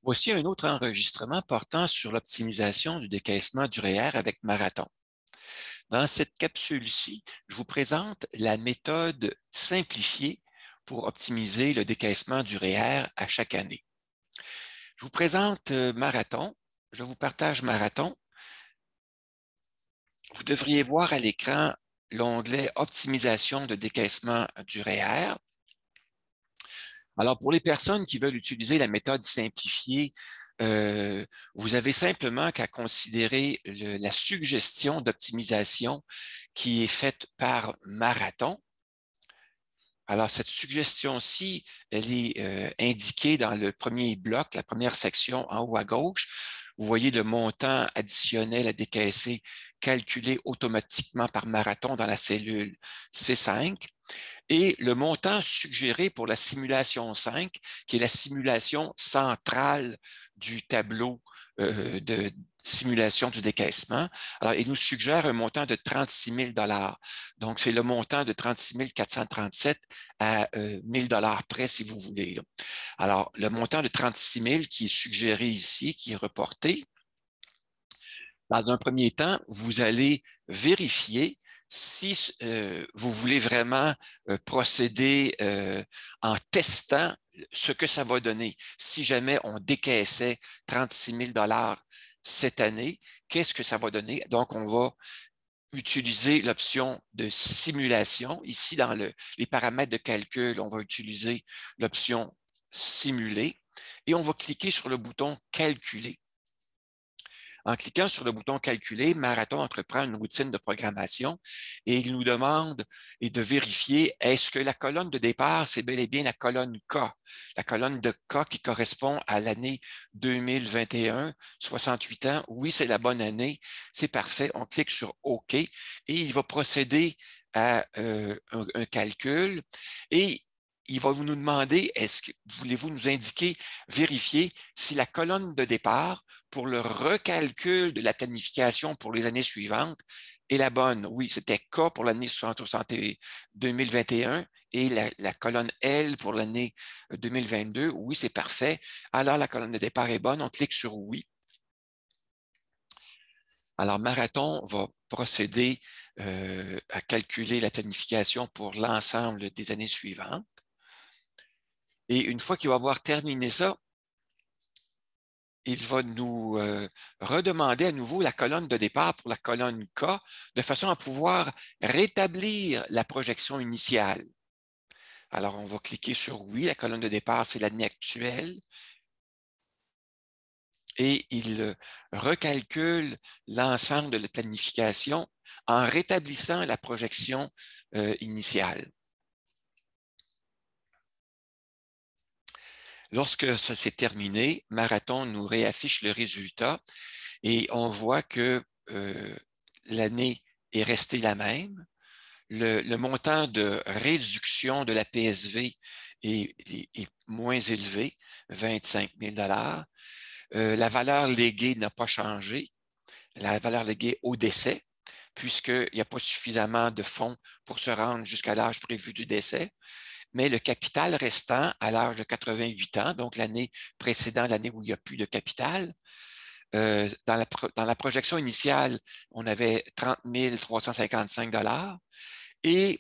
Voici un autre enregistrement portant sur l'optimisation du décaissement du REER avec Marathon. Dans cette capsule-ci, je vous présente la méthode simplifiée pour optimiser le décaissement du REER à chaque année. Je vous présente Marathon. Je vous partage Marathon. Vous devriez voir à l'écran l'onglet Optimisation de décaissement du REER. Alors, pour les personnes qui veulent utiliser la méthode simplifiée, vous avez simplement qu'à considérer la suggestion d'optimisation qui est faite par Marathon. Alors, cette suggestion-ci, elle est indiquée dans le premier bloc, la première section en haut à gauche. Vous voyez le montant additionnel à décaisser calculé automatiquement par Marathon dans la cellule C5 et le montant suggéré pour la simulation 5, qui est la simulation centrale du tableau de simulation du décaissement. Alors, il nous suggère un montant de 36 000 $. Donc, c'est le montant de 36 437 à 1 000 $ près, si vous voulez. Alors, le montant de 36 000 qui est suggéré ici, qui est reporté, dans un premier temps, vous allez vérifier si vous voulez vraiment procéder en testant ce que ça va donner. Si jamais on décaissait 36 000 $ cette année, qu'est-ce que ça va donner? Donc, on va utiliser l'option de simulation. Ici, dans les paramètres de calcul, on va utiliser l'option simuler et on va cliquer sur le bouton calculer. En cliquant sur le bouton calculer, Marathon entreprend une routine de programmation et il nous demande de vérifier est-ce que la colonne de départ, c'est bel et bien la colonne K, la colonne de K qui correspond à l'année 2021, 68 ans. Oui, c'est la bonne année, c'est parfait. On clique sur OK et il va procéder à un calcul et il va nous demander, voulez-vous nous indiquer, vérifier si la colonne de départ pour le recalcul de la planification pour les années suivantes est la bonne. Oui, c'était K pour l'année 2021 et la colonne L pour l'année 2022. Oui, c'est parfait. Alors, la colonne de départ est bonne. On clique sur oui. Alors, Marathon va procéder à calculer la planification pour l'ensemble des années suivantes. Et une fois qu'il va avoir terminé ça, il va nous redemander à nouveau la colonne de départ pour la colonne K, de façon à pouvoir rétablir la projection initiale. Alors, on va cliquer sur oui, la colonne de départ, c'est l'année actuelle. Et il recalcule l'ensemble de la planification en rétablissant la projection initiale. Lorsque ça s'est terminé, Marathon nous réaffiche le résultat et on voit que l'année est restée la même. Le montant de réduction de la PSV est moins élevé, 25 000 $. La valeur léguée n'a pas changé, la valeur léguée au décès, puisqu'il n'y a pas suffisamment de fonds pour se rendre jusqu'à l'âge prévu du décès. Mais le capital restant à l'âge de 88 ans, donc l'année précédant l'année où il n'y a plus de capital, dans la projection initiale, on avait 30 355 $ et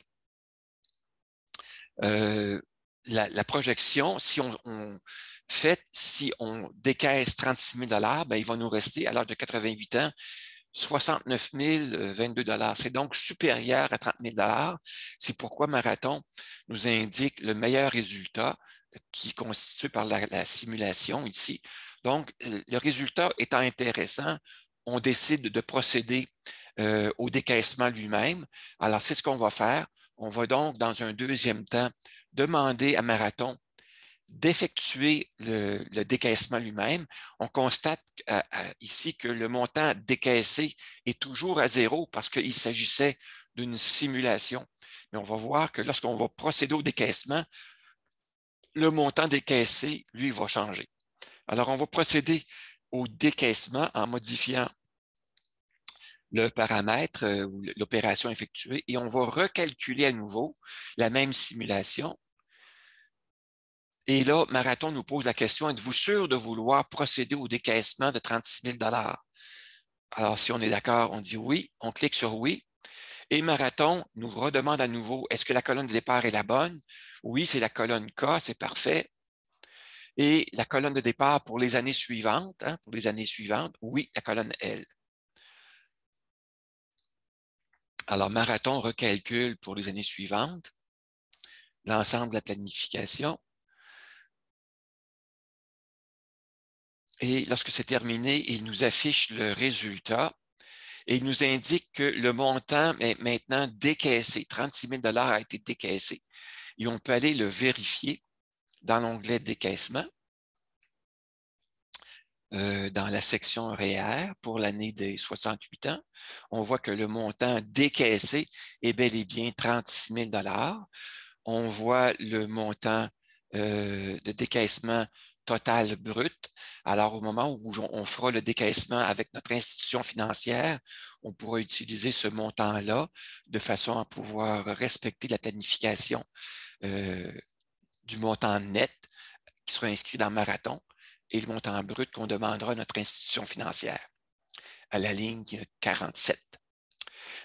la projection, si on décaisse 36 000 $, ben, il va nous rester à l'âge de 88 ans 69 022 $. C'est donc supérieur à 30 000 $. C'est pourquoi Marathon nous indique le meilleur résultat qui est constitué par la simulation ici. Donc, le résultat étant intéressant, on décide de procéder au décaissement lui-même. Alors, c'est ce qu'on va faire. On va donc, dans un deuxième temps, demander à Marathon d'effectuer le décaissement lui-même. On constate ici que le montant décaissé est toujours à zéro parce qu'il s'agissait d'une simulation. Mais on va voir que lorsqu'on va procéder au décaissement, le montant décaissé, lui, va changer. Alors, on va procéder au décaissement en modifiant le paramètre ou l'opération effectuée et on va recalculer à nouveau la même simulation. Et là, Marathon nous pose la question, êtes-vous sûr de vouloir procéder au décaissement de 36 000 $? Alors, si on est d'accord, on dit oui, on clique sur oui. Et Marathon nous redemande à nouveau, est-ce que la colonne de départ est la bonne? Oui, c'est la colonne K, c'est parfait. Et la colonne de départ pour les années suivantes, oui, la colonne L. Alors, Marathon recalcule pour les années suivantes l'ensemble de la planification. Et lorsque c'est terminé, il nous affiche le résultat et il nous indique que le montant est maintenant décaissé. 36 000 $ a été décaissé. Et on peut aller le vérifier dans l'onglet décaissement, dans la section REER pour l'année des 68 ans. On voit que le montant décaissé est bel et bien 36 000 $. On voit le montant de décaissement total brut. Alors, au moment où on fera le décaissement avec notre institution financière, on pourra utiliser ce montant-là de façon à pouvoir respecter la planification du montant net qui sera inscrit dans Marathon et le montant brut qu'on demandera à notre institution financière à la ligne 47.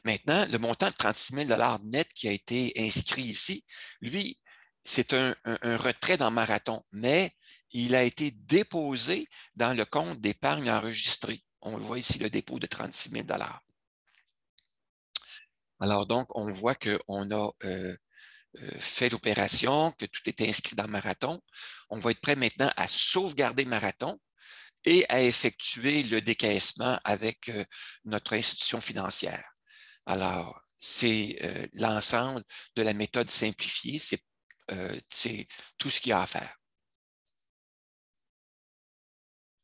Maintenant, le montant de 36 000 $ net qui a été inscrit ici, lui, c'est un retrait dans Marathon, mais il a été déposé dans le compte d'épargne enregistré. On voit ici le dépôt de 36 000 $. Alors donc, on voit qu'on a fait l'opération, que tout est inscrit dans Marathon. On va être prêt maintenant à sauvegarder Marathon et à effectuer le décaissement avec notre institution financière. Alors, c'est l'ensemble de la méthode simplifiée, c'est tout ce qu'il y a à faire.